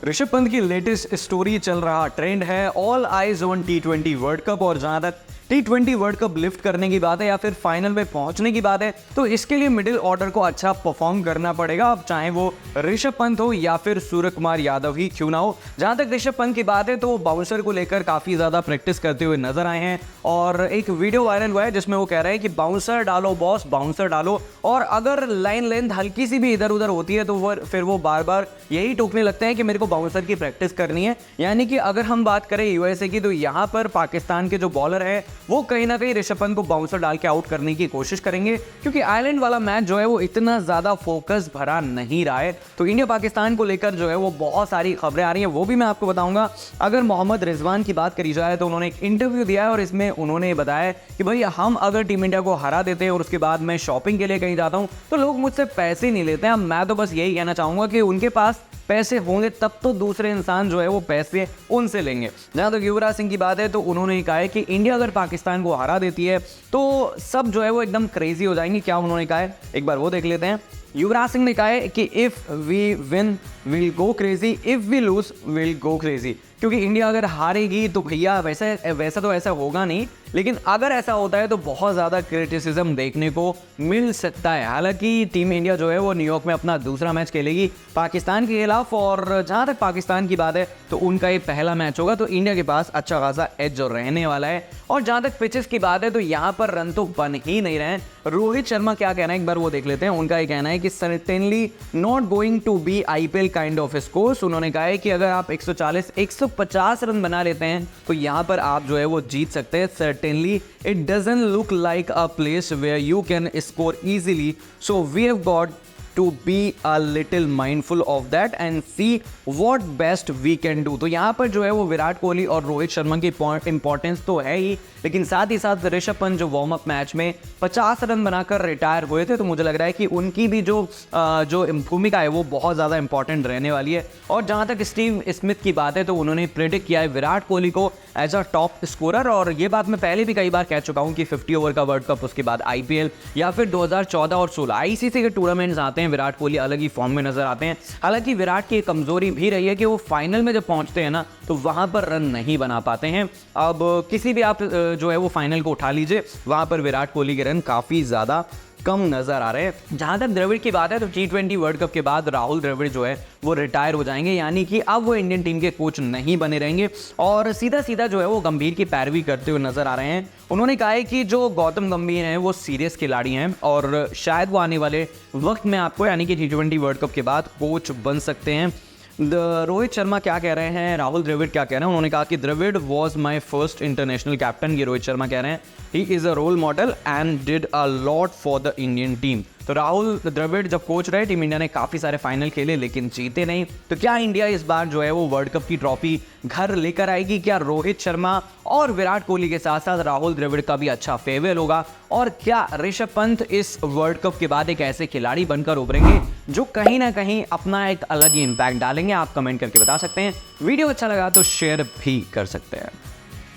ऋषभ पंत की latest story चल रहा ट्रेंड है all eyes on T20 world cup. और जहां तक टी20 वर्ल्ड कप लिफ्ट करने की बात है या फिर फाइनल में पहुंचने की बात है, तो इसके लिए मिडिल ऑर्डर को अच्छा परफॉर्म करना पड़ेगा। अब चाहे वो ऋषभ पंत हो या फिर सूर्य कुमार यादव ही क्यों ना हो। जहां तक ऋषभ पंत की बात है तो वो बाउंसर को लेकर काफी ज्यादा प्रैक्टिस करते हुए नजर आए हैं और एक वीडियो वायरल हुआ है जिसमें वो कह रहे हैं कि बाउंसर डालो बॉस, बाउंसर डालो। और अगर लाइन लेंथ हल्की सी भी इधर उधर होती है तो फिर वो बार बार यही टोकने लगते हैं कि मेरे को बाउंसर की प्रैक्टिस करनी है। यानी कि अगर हम बात करें यूएसए की, तो यहाँ पर पाकिस्तान के जो बॉलर है वो कहीं ना कहीं ऋषभ पंत को बाउंसर डाल के आउट करने की कोशिश करेंगे, क्योंकि आयरलैंड वाला मैच जो है वो इतना ज्यादा फोकस भरा नहीं रहा है। तो इंडिया पाकिस्तान को लेकर जो है वो बहुत सारी खबरें आ रही हैं, वो भी मैं आपको बताऊंगा। अगर मोहम्मद रिजवान की बात करी जाए तो उन्होंने एक इंटरव्यू दिया है और इसमें उन्होंने बताया कि भाई हम अगर टीम इंडिया को हरा देते हैं और उसके बाद मैं शॉपिंग के लिए कहीं जाता हूं तो लोग मुझसे पैसे नहीं लेते हैं। मैं तो बस यही कहना चाहूंगा कि उनके पास पैसे होंगे तब तो दूसरे इंसान जो है वो पैसे उनसे लेंगे। जहां तक युवराज सिंह की बात है तो उन्होंने कहा है कि इंडिया अगर पाकिस्तान को हरा देती है तो सब जो है वो एकदम क्रेजी हो जाएंगे। क्या उन्होंने कहा है, एक बार वो देख लेते हैं। युवराज सिंह ने कहा है कि if we win will go crazy, if we lose will go crazy. क्योंकि इंडिया अगर हारेगी तो भैया वैसा तो ऐसा होगा नहीं, लेकिन अगर ऐसा होता है तो बहुत ज़्यादा क्रिटिसिज्म देखने को मिल सकता है। हालांकि टीम इंडिया जो है वो न्यूयॉर्क में अपना दूसरा मैच खेलेगी पाकिस्तान के खिलाफ, और जहाँ तक पाकिस्तान की बात है तो उनका ये पहला मैच होगा, तो इंडिया के पास अच्छा खासा एज जो रहने वाला है। और जहाँ तक पिचेस की बात है तो यहाँ पर रन तो बन ही नहीं रहे हैं। रोहित शर्मा क्या कहना है एक बार वो देख लेते हैं। उनका ये कहना है कि certainly not going to be IPL kind of scores. उन्होंने कहा है कि अगर आप 140-150 रन बना लेते हैं तो यहाँ पर आप जो है वो जीत सकते हैं। Certainly it doesn't look like a place where you can score easily, so we have got to be a little mindful of that and see what best we can do। तो यहाँ पर जो है वो विराट कोहली और रोहित शर्मा की इंपॉर्टेंस तो है ही, लेकिन साथ ही साथ ऋषभ पंत जो वार्म अप मैच में 50 रन बनाकर रिटायर हुए थे, तो मुझे लग रहा है कि उनकी भी जो भूमिका है वो बहुत ज़्यादा इंपॉर्टेंट रहने वाली है। और जहाँ तक स्टीव स्मिथ की बात है तो उन्होंने प्रेडिक्ट किया है विराट कोहली को एज अ टॉप स्कोरर। और ये बात मैं पहले भी कई बार कह चुका हूँ कि 50 ओवर का वर्ल्ड कप, उसके बाद आईपीएल या फिर 2014 और 16 आईसीसी के टूर्नामेंट्स आते हैं, विराट कोहली अलग ही फॉर्म में नजर आते हैं। हालांकि विराट की कमजोरी भी रही है कि वो फाइनल में जब पहुंचते हैं ना तो वहां पर रन नहीं बना पाते हैं। अब किसी भी आप जो है वो फाइनल को उठा लीजिए, वहां पर विराट कोहली के रन काफी ज्यादा कम नजर आ रहे हैं। जहां तक द्रविड़ की बात है तो टी20 वर्ल्ड कप के बाद राहुल द्रविड़ जो है वो रिटायर हो जाएंगे, यानी कि अब वो इंडियन टीम के कोच नहीं बने रहेंगे और सीधा सीधा जो है वो गंभीर की पैरवी करते हुए नजर आ रहे हैं। उन्होंने कहा है कि जो गौतम गंभीर हैं वो सीरियस खिलाड़ी हैं और शायद वो आने वाले वक्त में आपको यानी कि टी20 वर्ल्ड कप के बाद कोच बन सकते हैं। रोहित शर्मा क्या कह रहे हैं, राहुल द्रविड़ क्या कह रहे हैं, उन्होंने कहा कि Dravid was my first international captain. ये रोहित शर्मा कह रहे हैं he is a role model and did a lot for the Indian team. तो राहुल द्रविड़ जब कोच रहे टीम इंडिया ने काफ़ी सारे फाइनल खेले लेकिन जीते नहीं। तो क्या इंडिया इस बार जो है वो वर्ल्ड कप की ट्रॉफी घर लेकर आएगी? क्या रोहित शर्मा और विराट कोहली के साथ साथ राहुल द्रविड़ का भी अच्छा फेयरवेल होगा? और क्या ऋषभ पंत इस वर्ल्ड कप के बाद एक ऐसे खिलाड़ी बनकर उभरेंगे जो कहीं ना कहीं अपना एक अलग ही इम्पैक्ट डालेंगे? आप कमेंट करके बता सकते हैं। वीडियो अच्छा लगा तो शेयर भी कर सकते हैं।